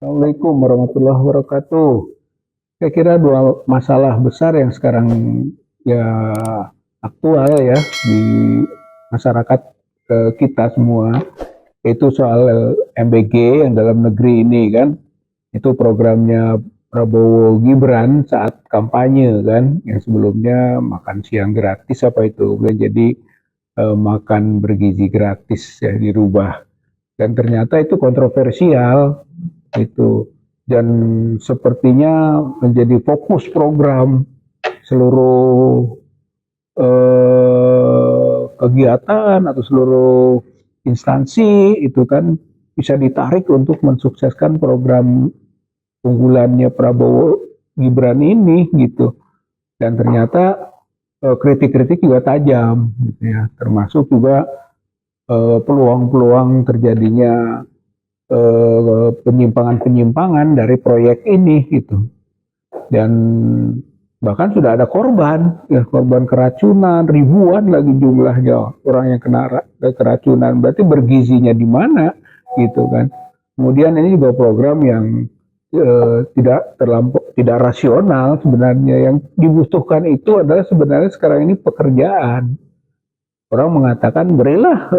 Assalamualaikum warahmatullahi wabarakatuh. Saya kira dua masalah besar yang sekarang ya aktual ya di masyarakat kita semua, itu soal MBG yang dalam negeri ini kan, itu programnya Prabowo Gibran saat kampanye kan, yang sebelumnya makan siang gratis apa itu, kemudian jadi makan bergizi gratis ya dirubah, dan ternyata itu kontroversial itu, dan sepertinya menjadi fokus program seluruh kegiatan atau seluruh instansi itu kan, bisa ditarik untuk mensukseskan program unggulannya Prabowo Gibran ini gitu. Dan ternyata kritik-kritik juga tajam gitu ya, termasuk juga peluang-peluang terjadinya penyimpangan-penyimpangan dari proyek ini gitu. Dan bahkan sudah ada korban, ya, korban keracunan, ribuan lagi jumlahnya orang yang kena keracunan. Berarti bergizinya di mana gitu kan. Kemudian ini juga program yang tidak rasional sebenarnya. Yang dibutuhkan itu adalah sebenarnya sekarang ini pekerjaan. Orang mengatakan berilah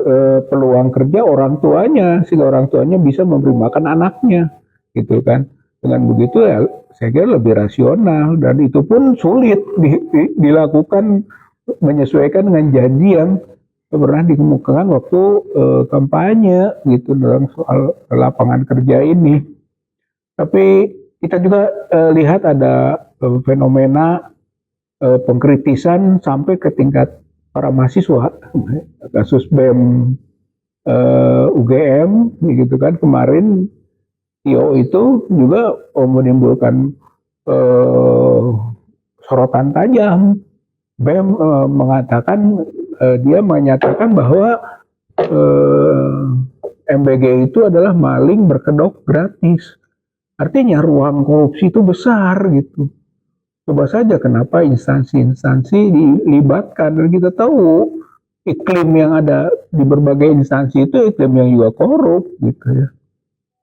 peluang kerja orang tuanya sehingga orang tuanya bisa memberi makan anaknya, gitu kan. Dengan begitu ya saya kira lebih rasional, dan itu pun sulit dilakukan menyesuaikan dengan janji yang pernah dikemukakan waktu kampanye gitu dalam soal lapangan kerja ini. Tapi kita juga lihat ada fenomena pengkritisan sampai ke tingkat para mahasiswa, kasus BEM UGM gitu kan kemarin, IO itu juga menimbulkan sorotan tajam. BEM dia menyatakan bahwa MBG itu adalah maling berkedok gratis. Artinya ruang korupsi itu besar gitu. Coba saja kenapa instansi-instansi dilibatkan, dan kita tahu iklim yang ada di berbagai instansi itu iklim yang juga korup gitu ya.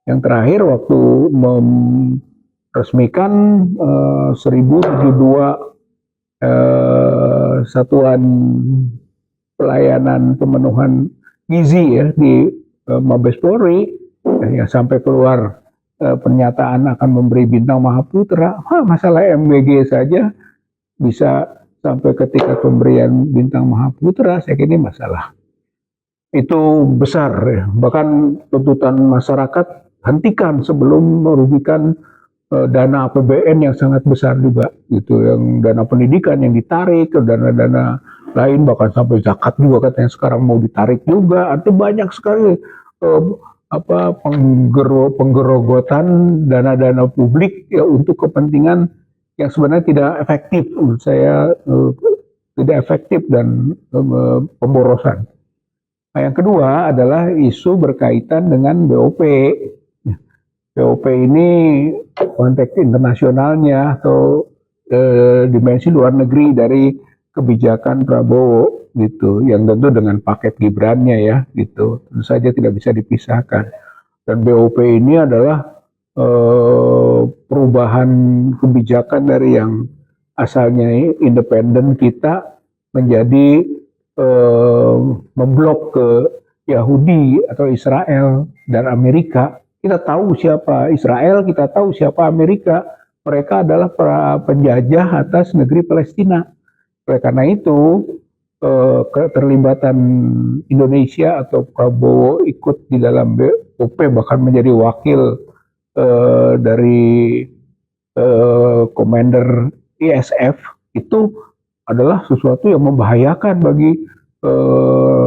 Yang terakhir waktu meresmikan 1072 satuan pelayanan pemenuhan gizi ya di Mabes Polri, ya, sampai keluar pernyataan akan memberi bintang Mahaputra. Masalah MBG saja bisa sampai ketika pemberian bintang Mahaputra, saya kira ini masalah itu besar ya. Bahkan tuntutan masyarakat hentikan sebelum merugikan dana APBN yang sangat besar juga gitu, yang dana pendidikan yang ditarik, dana-dana lain, bahkan sampai zakat juga katanya sekarang mau ditarik juga. Artinya banyak sekali penggerogotan dana-dana publik ya untuk kepentingan yang sebenarnya tidak efektif, menurut saya tidak efektif dan pemborosan. Nah, yang kedua adalah isu berkaitan dengan BOP. BOP ini konteks internasionalnya atau dimensi luar negeri dari kebijakan Prabowo gitu, yang tentu dengan paket Gibrannya ya gitu, tentu saja tidak bisa dipisahkan. Dan BOP ini adalah perubahan kebijakan dari yang asalnya independen kita menjadi memblok ke Yahudi atau Israel dan Amerika. Kita tahu siapa Israel, kita tahu siapa Amerika. Mereka adalah para penjajah atas negeri Palestina. Oleh karena itu, keterlibatan Indonesia atau Prabowo ikut di dalam BOP, bahkan menjadi wakil dari Komander ISF, itu adalah sesuatu yang membahayakan bagi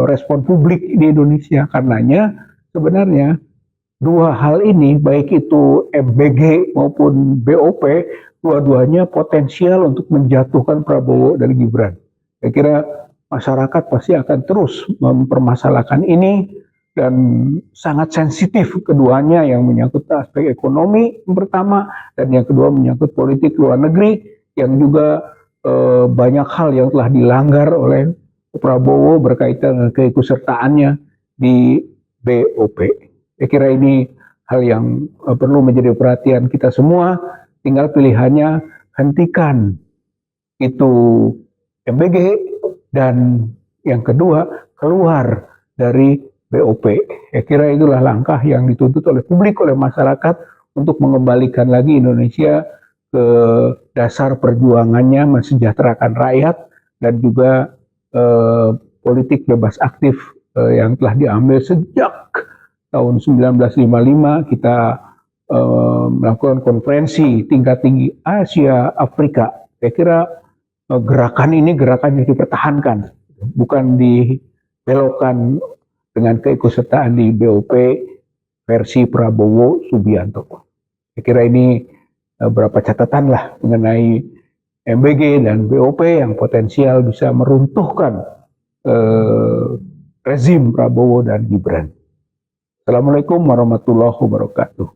respon publik di Indonesia. Karenanya sebenarnya dua hal ini, baik itu MBG maupun BOP, dua-duanya potensial untuk menjatuhkan Prabowo dan Gibran. Saya kira masyarakat pasti akan terus mempermasalahkan ini, dan sangat sensitif keduanya, yang menyangkut aspek ekonomi yang pertama, dan yang kedua menyangkut politik luar negeri, yang juga banyak hal yang telah dilanggar oleh Prabowo berkaitan dengan keikutsertaannya di BOP. Saya kira ini hal yang perlu menjadi perhatian kita semua. Tinggal pilihannya hentikan itu MBG, dan yang kedua keluar dari BOP. Saya kira itulah langkah yang dituntut oleh publik, oleh masyarakat untuk mengembalikan lagi Indonesia ke dasar perjuangannya, mensejahterakan rakyat, dan juga politik bebas aktif yang telah diambil sejak tahun 1955. Kita melakukan konferensi tingkat tinggi Asia Afrika. Saya kira gerakan ini gerakan yang dipertahankan, bukan dibelokkan dengan keikutsertaan di BOP versi Prabowo Subianto. Saya kira ini beberapa catatan lah mengenai MBG dan BOP yang potensial bisa meruntuhkan rezim Prabowo dan Gibran. Assalamualaikum warahmatullahi wabarakatuh.